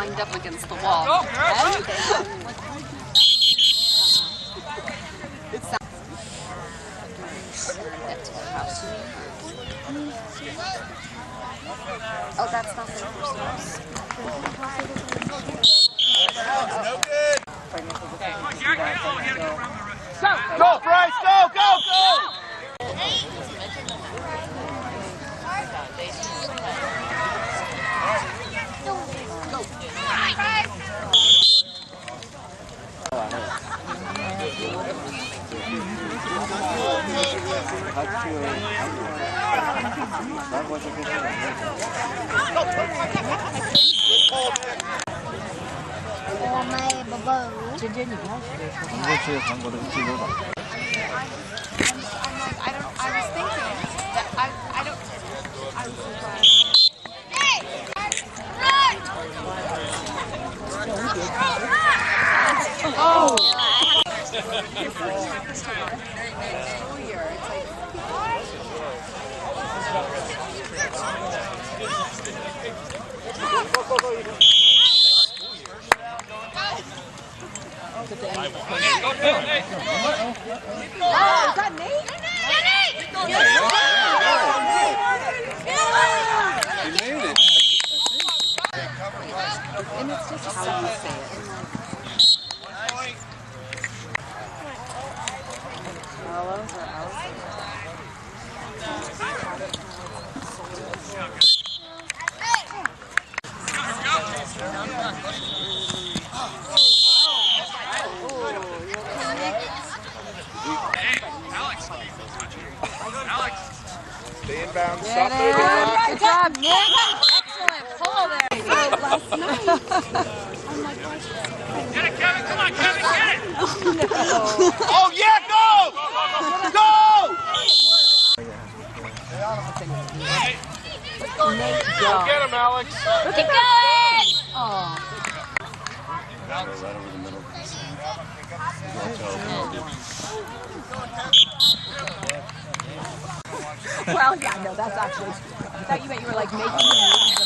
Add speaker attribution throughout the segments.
Speaker 1: banged up against the wall. Oh, that's not the first house.
Speaker 2: No good.
Speaker 3: Go, Bryce, go, go, go!
Speaker 1: And it's just how you say it. Aloes or owls?
Speaker 3: Stay inbound, stop moving.
Speaker 1: Good job, Nick. Excellent pull there.
Speaker 4: Last night.
Speaker 2: Get it, Kevin. Come on, Kevin, get it.
Speaker 3: Oh, yeah, go! Go! Go get him, Alex.
Speaker 1: Keep going! Oh.
Speaker 5: Right over the middle.
Speaker 4: Well, yeah, no, that's actually. I thought you meant you were like making the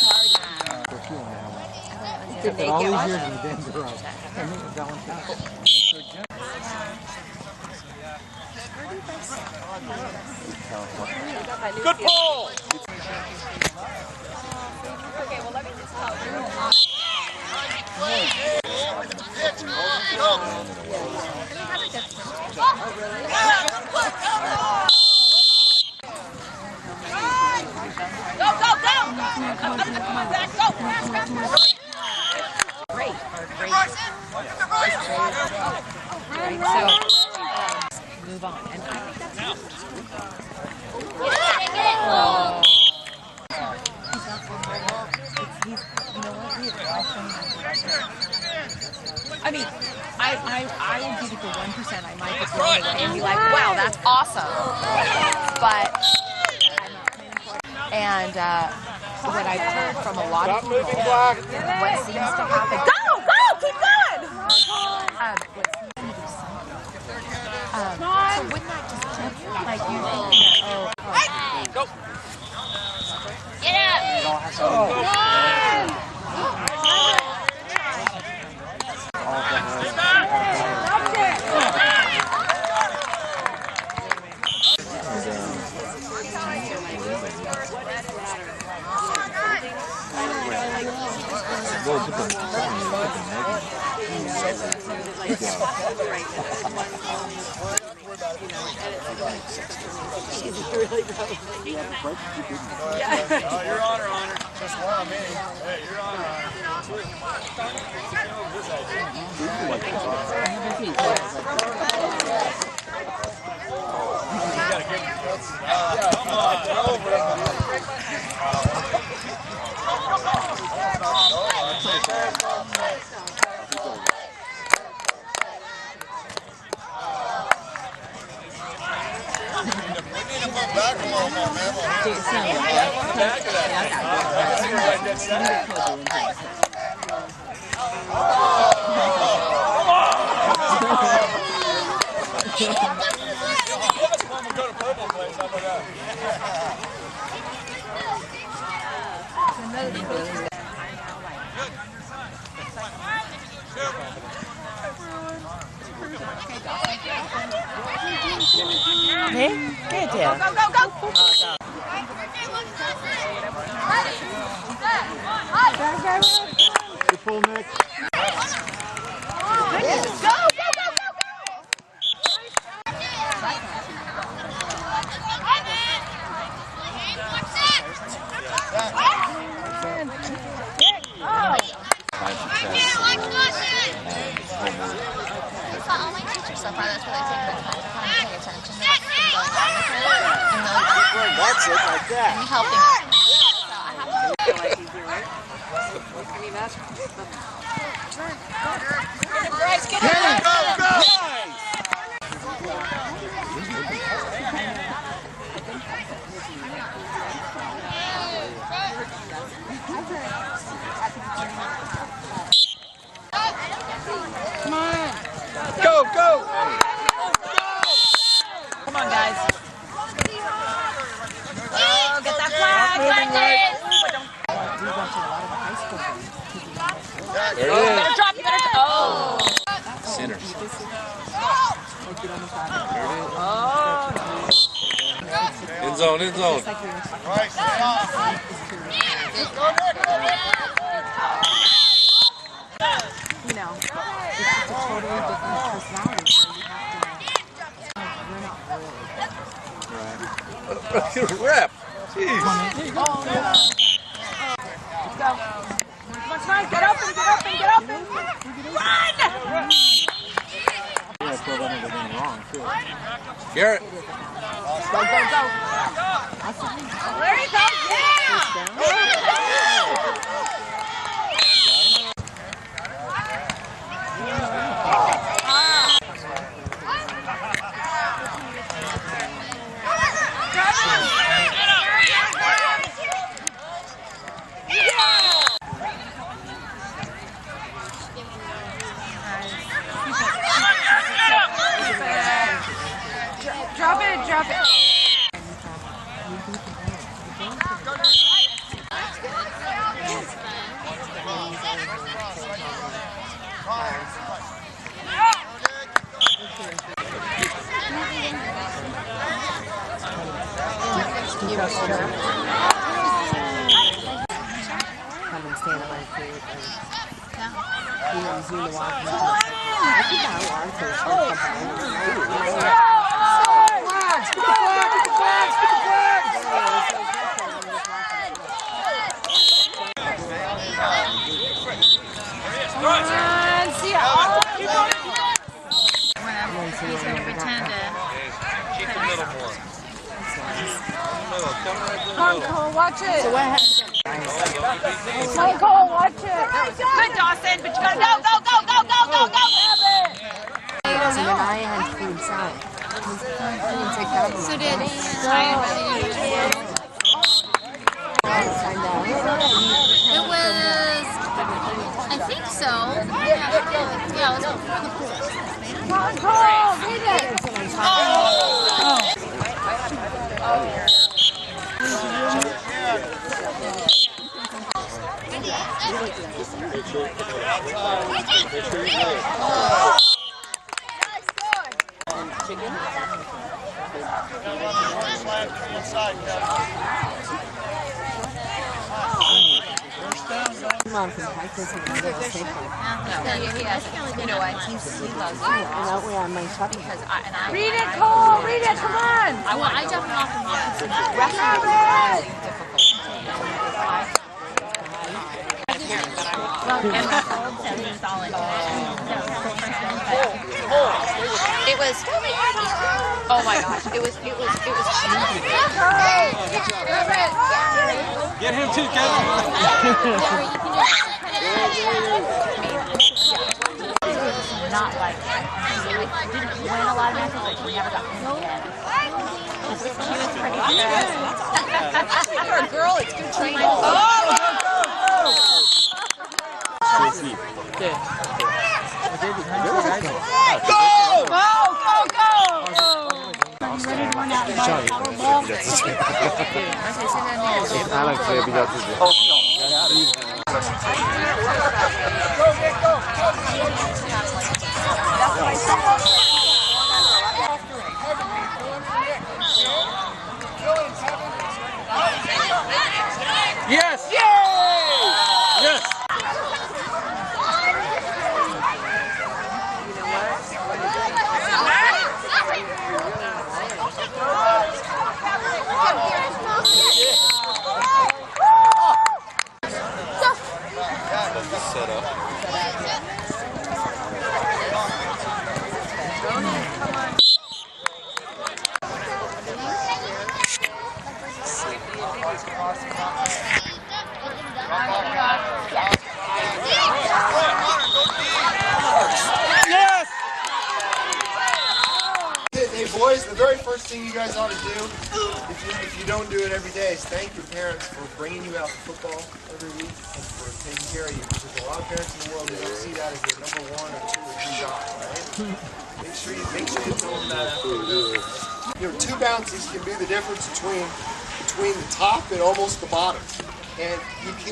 Speaker 4: party.
Speaker 1: Did they get one?
Speaker 3: Good pull!
Speaker 4: Okay, well, let me just tell you.
Speaker 1: Go, go, go! Come on, back, go! Pass, pass, pass! Great. Right, so move on. And I think that's I mean, I would give it the 1%. I might just throw it away and be like, wow, that's awesome. But I'm not planning for it. And what I've heard from a lot of people, what seems to happen. Go! Go! Keep going! What seems to be something. So wouldn't that just keep, like, you thinking that, oh.
Speaker 3: Go!
Speaker 1: Get up!
Speaker 2: Oh, Your Honor. Just one of me. Hey, Your Honor. Come on, over. Back a little more, man.
Speaker 1: Me? Good deal. Go, go, go, go!
Speaker 5: Good pull, Nick.
Speaker 1: Goodness, go, go, go, go, go!
Speaker 6: All my teachers so far, that's where they take the time to kind of pay attention to what's been going on with her and really
Speaker 3: That's it, like that.
Speaker 6: helping her. So I have to
Speaker 1: Get it,
Speaker 3: Go, go! Go, go!
Speaker 1: Come on, guys. Oh, get that flag, Brendan!
Speaker 3: There it
Speaker 1: You
Speaker 3: is.
Speaker 1: better drop, you better drop. Oh!
Speaker 5: Sinners.
Speaker 1: Oh!
Speaker 5: End zone, end zone.
Speaker 3: Right, stay off. Go, Nick!
Speaker 4: You know, it's just a totally different personality, so you have to, we're not really.
Speaker 5: Rep. Jeez.
Speaker 1: Let's go. Come on, Smythe, get open, get open, get open! Run!
Speaker 5: Yeah, I feel that everything wrong, too. Garrett.
Speaker 1: Go, go, go! There you go, yeah! Drop it, drop it.
Speaker 4: Have them stand up and create you know, zoom the walk. I think I want to show
Speaker 6: He's going to pretend to.
Speaker 3: Keep the middle more.
Speaker 1: Come on, Cole, watch it.
Speaker 4: So what happens?
Speaker 1: Come on, Cole, watch it. Good, Dawson, but you gotta go, go, go, go, go, go, go.
Speaker 4: So then I had to inside. I didn't take that one.
Speaker 6: So did Ryan really
Speaker 4: Find out.
Speaker 6: It was, I think so. Yeah, it was before the pool.
Speaker 1: Come on, Cole, read it.
Speaker 4: Mom can practice and I get safe one.
Speaker 1: You know what? He loves
Speaker 4: And that way I might shop it.
Speaker 1: Read it, Cole. Read it. Come on.
Speaker 6: I jumped off and off.
Speaker 1: It was. Oh my gosh! It was cheesy.
Speaker 3: Get him too, Kevin.
Speaker 1: Not like he didn't win a lot of matches, but he never got pinned again. She was pretty good. For a girl, it's good training.
Speaker 5: Alex, maybe that's it. Yes! Yes! Set up. Yes!
Speaker 7: Hey boys, the very first thing you guys ought to do, if you don't do it every day, is thank your parents for bringing you out to football every week and for taking care of you. Because there's a lot of parents in the world who don't see that as their number 1 or 2 or 3 job, right? Make sure you tell them that. You know, 2 bounces can be the difference between the top and almost the bottom. And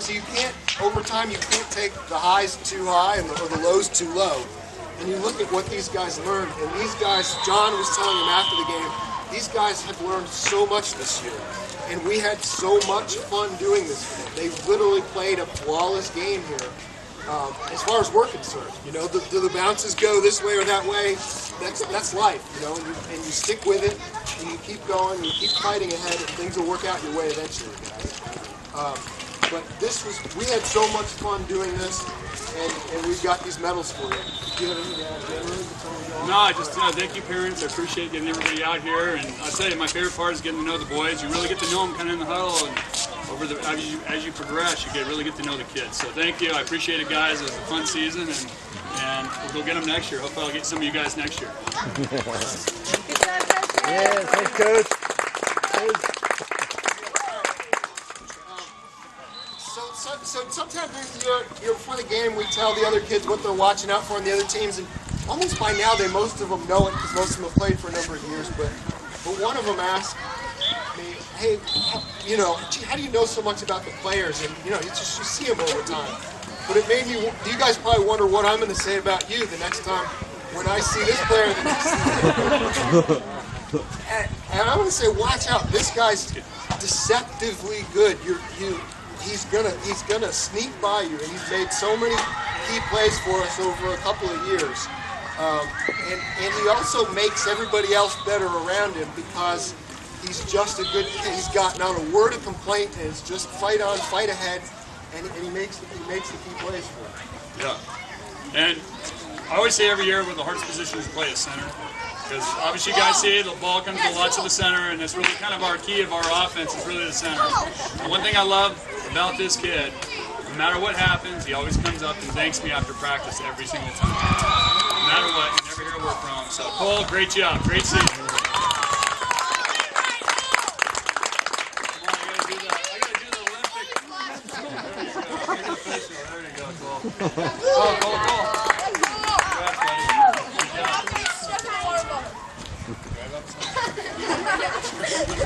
Speaker 7: so you can't, over time, you can't take the highs too high or the lows too low. And you look at what these guys learned, and these guys, John was telling them after the game, these guys have learned so much this year. And we had so much fun doing this for them. They literally played a flawless game here. As far as we're concerned, you know, do the bounces go this way or that way? That's life, you know, and you stick with it, and you keep going, and you keep fighting ahead, and things will work out your way eventually, guys. But we had so much fun doing this, and we've got these medals for you. Do you have anything to add, Generally?
Speaker 2: No, I just thank you, parents. I appreciate getting everybody out here, and I'll tell you, my favorite part is getting to know the boys. You really get to know them kind of in the huddle, and as you progress, you really get to know the kids. So thank you. I appreciate it, guys. It was a fun season, and we'll go get them next year. Hopefully I'll get some of you guys next year.
Speaker 5: Yeah, thanks, Coach.
Speaker 7: So sometimes before the game, we tell the other kids what they're watching out for in the other teams, and almost by now, most of them know it because most of them have played for a number of years. But one of them asked me, "Hey, you know, how do you know so much about the players?" And you know, you see them all the time. But it made me. You guys probably wonder what I'm going to say about you the next time when I see this player the next season. And I'm going to say, watch out. This guy's deceptively good. He's gonna sneak by you, and he's made so many key plays for us over a couple of years. And he also makes everybody else better around him because he's just a good kid. He's got not a word of complaint, and it's just fight on, fight ahead, and he makes the key plays for him.
Speaker 2: Yeah. And I always say every year when the hardest position is to play is center. Because obviously you guys see the ball comes to lots of the center, and that's really kind of our key of our offense is really the center. And one thing I love about this kid, no matter what happens, he always comes up and thanks me after practice every single time. No matter what, you never hear a word from him. So Cole, great job, great season. Come on, I gotta do the Olympic. There you go, Cole. Cole.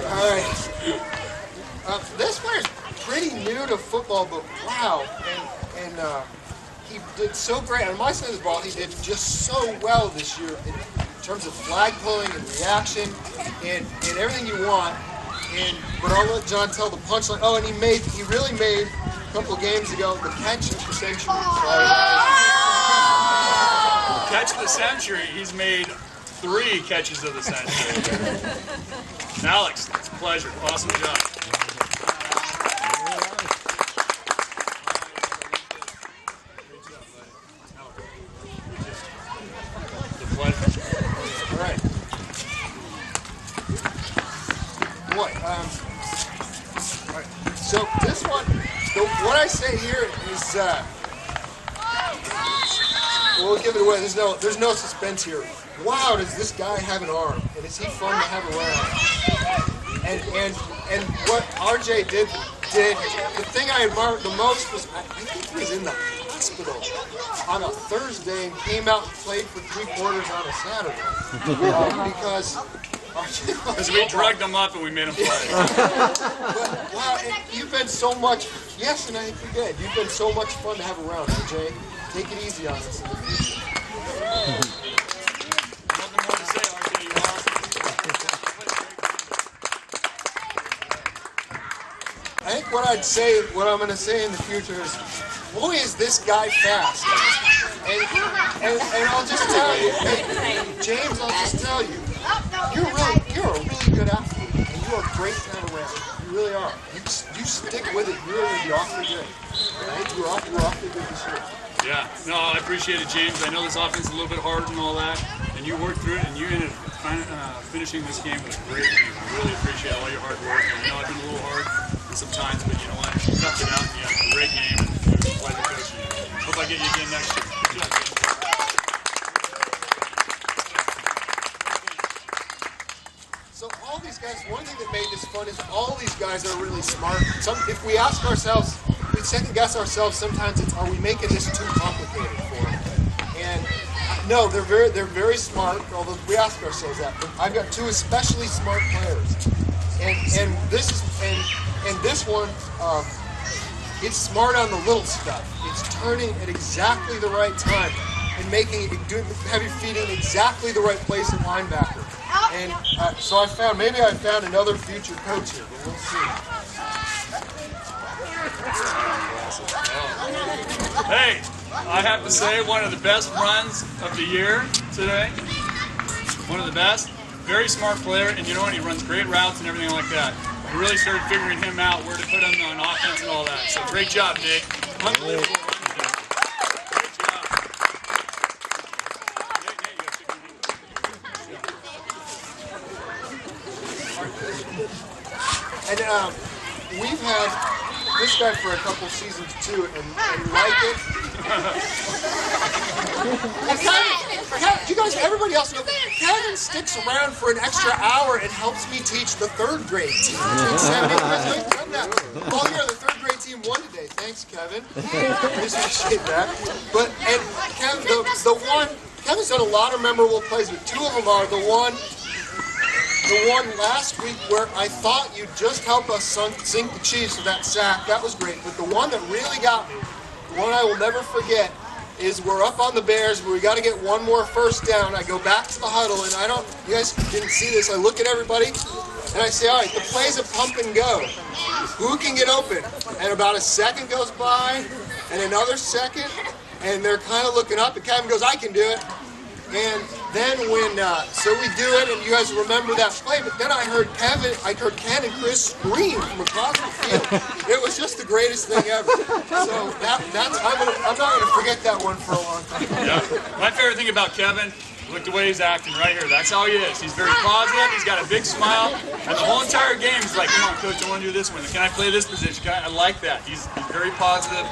Speaker 7: All right. This player's pretty new to football, but wow, and he did so great. On my side of the ball, he did just so well this year in terms of flag pulling and reaction and everything you want. But I'll let John tell the punchline. Oh, and he really made a couple of games ago the catch of the century.
Speaker 2: Catch of the century. He's made 3 catches of the century. Alex, it's a pleasure. Awesome job. It's a pleasure.
Speaker 7: All right. Boy, all right. So this one, what I say here is, we'll give it away. There's no suspense here. Wow, does this guy have an arm? And is he fun to have around? And what RJ did, the thing I admired the most was, I think he was in the hospital on a Thursday and came out and played for 3 quarters on a Saturday. Because
Speaker 2: Because we drugged them up and we made them play.
Speaker 7: Wow, and you've been so much. Yes, and I think we did. You've been so much fun to have around, RJ. Take it easy on us.
Speaker 2: Nothing more to say, RJ. You're awesome.
Speaker 7: I think what I'm going to say in the future is, boy, is this guy fast. And I'll just tell you, hey, James, I'll just tell you, you're a really good athlete, and you are great to have around. You really are. You stick with it, you're going to be awfully good. Right? You're awfully good this year.
Speaker 2: Yeah, no, I appreciate it, James. I know this offense is a little bit hard and all that, and you worked through it, and you ended up finishing this game with a great game. I really appreciate all your hard work. I know I've been a little hard sometimes, but you know what? You toughed it out, and you had a great game, and it was a pleasure coaching you. Hope I get you again next year. Good job, James.
Speaker 7: So all these guys, one thing that made this fun is all these guys are really smart. If we ask ourselves, we second guess ourselves, sometimes it's, are we making this too complicated for them? And no, they're very smart, although we ask ourselves that. But I've got two especially smart players. And this one, it's smart on the little stuff. It's turning at exactly the right time and have your feet in exactly the right place at linebacker. And so maybe I found another future coach here, but we'll see.
Speaker 2: Hey, I have to say, one of the best runs of the year today. One of the best. Very smart player, and you know what? He runs great routes and everything like that. We really started figuring him out, where to put him on offense and all that. So great job, Nick. Unbelievable. Great job.
Speaker 7: And we've had this guy for a couple seasons too, and like it. You guys, everybody else know, Kevin sticks around for an extra hour and helps me teach the third grade team. All year, the third grade team won today. Thanks, Kevin. I appreciate that. But Kevin, Kevin's done a lot of memorable plays, but two of them are the one last week where I thought you'd just help us sink the Chiefs with that sack. That was great. But the one that really got me, the one I will never forget, is we're up on the Bears, but we got to get one more first down. I go back to the huddle, and you guys didn't see this. I look at everybody, and I say, all right, the play's a pump and go. Who can get open? And about a second goes by, and another second, and they're kind of looking up, and Kevin goes, I can do it. And then so we do it, and you guys remember that play, but then I heard Ken and Chris scream from across the field. It was just the greatest thing ever. So I'm not gonna forget that one for a long time.
Speaker 2: Yeah. My favorite thing about Kevin, look the way he's acting right here. That's how he is. He's very positive. He's got a big smile, and the whole entire game he's like, come on, coach, I want to do this one. Can I play this position? I like that. He's very positive.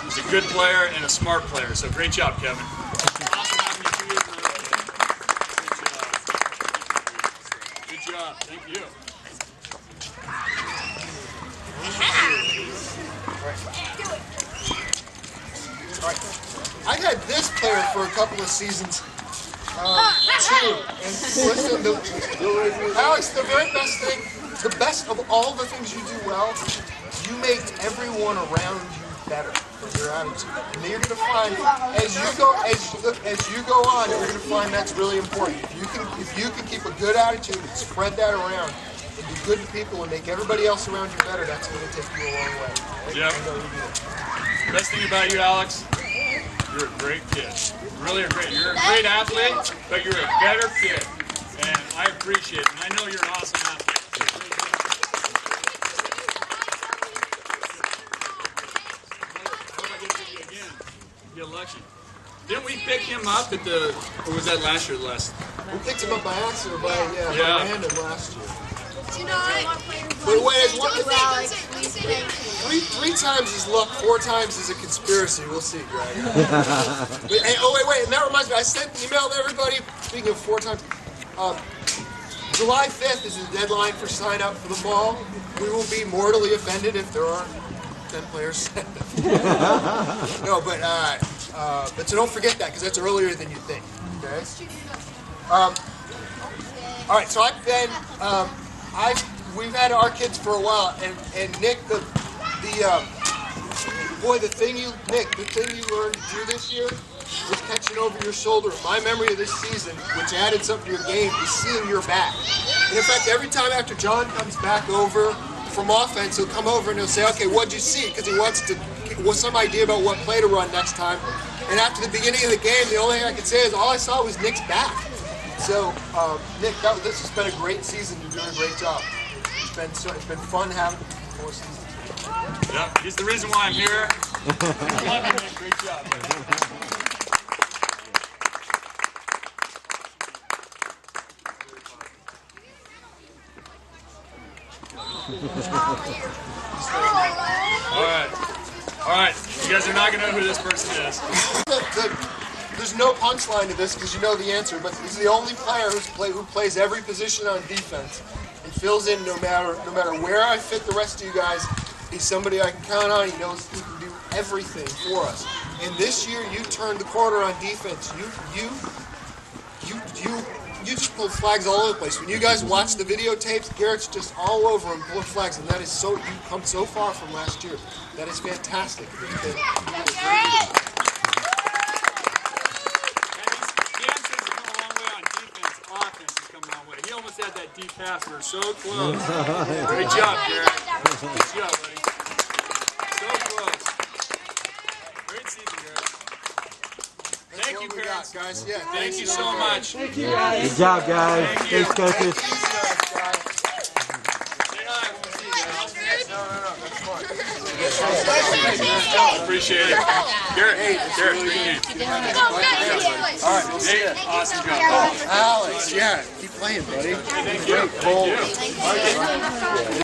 Speaker 2: He's a good player and a smart player. So great job, Kevin. Thank you.
Speaker 7: I had this player for a couple of seasons too. And listen, Alex, the very best thing, the best of all the things you do well, you make everyone around you better from your attitude. And you're going to find, as you go on, you're going to find that's really important. If you can keep a good attitude and spread that around, and be good to people and make everybody else around you better, that's going to take you a long way.
Speaker 2: Yep. Best thing about you, Alex, you're a great kid. Really a great. You're a great athlete, but you're a better kid, and I appreciate it. And I know you're an awesome athlete. The election. Didn't we pick him up at the, or was that last year? We
Speaker 7: picked him up by accident, by random last year. Three times is luck, 4 times is a conspiracy. We'll see, Greg. And that reminds me, I sent an email to everybody, speaking of 4 times. July 5th is the deadline for sign up for the ball. We will be mortally offended if there aren't 10 players. No, but so don't forget that, because that's earlier than you think. Okay. All right, so I've been, we've had our kids for a while, and Nick, the thing you learned to do this year was catching over your shoulder. My memory of this season, which added something to your game, is seeing your back. And in fact, every time after John comes back over from offense, he'll come over and he'll say, okay, what'd you see? Because he wants some idea about what play to run next time. And after the beginning of the game, the only thing I could say is all I saw was Nick's back. So, Nick, this has been a great season. You're doing a great job. It's been fun having 4 seasons.
Speaker 2: Yep, he's the reason why I'm here. Great job. All right. You guys are not gonna know who this person is.
Speaker 7: There's no punchline to this because you know the answer, but he's the only player who plays every position on defense and fills in no matter where I fit the rest of you guys. He's somebody I can count on. He knows he can do everything for us. And this year, you turned the corner on defense. You just pulled flags all over the place. When you guys watch the videotapes, Garrett's just all over and pulling flags, and that is so, you've come so far from last year. That is fantastic.
Speaker 2: He almost had that deep pass. We were so close. Great job, Garrett. Good job, buddy. So close. Great season, Garrett. Thank you, parents.
Speaker 7: Guys. Yeah,
Speaker 2: thank you so much.
Speaker 5: Good job, guys. Thanks, coaches.
Speaker 2: Say hi when we see you guys. Appreciate it. Garrett, great game.
Speaker 7: All right,
Speaker 2: Nate, awesome job.
Speaker 7: Alex, yeah, keep playing, buddy.
Speaker 2: Thank you.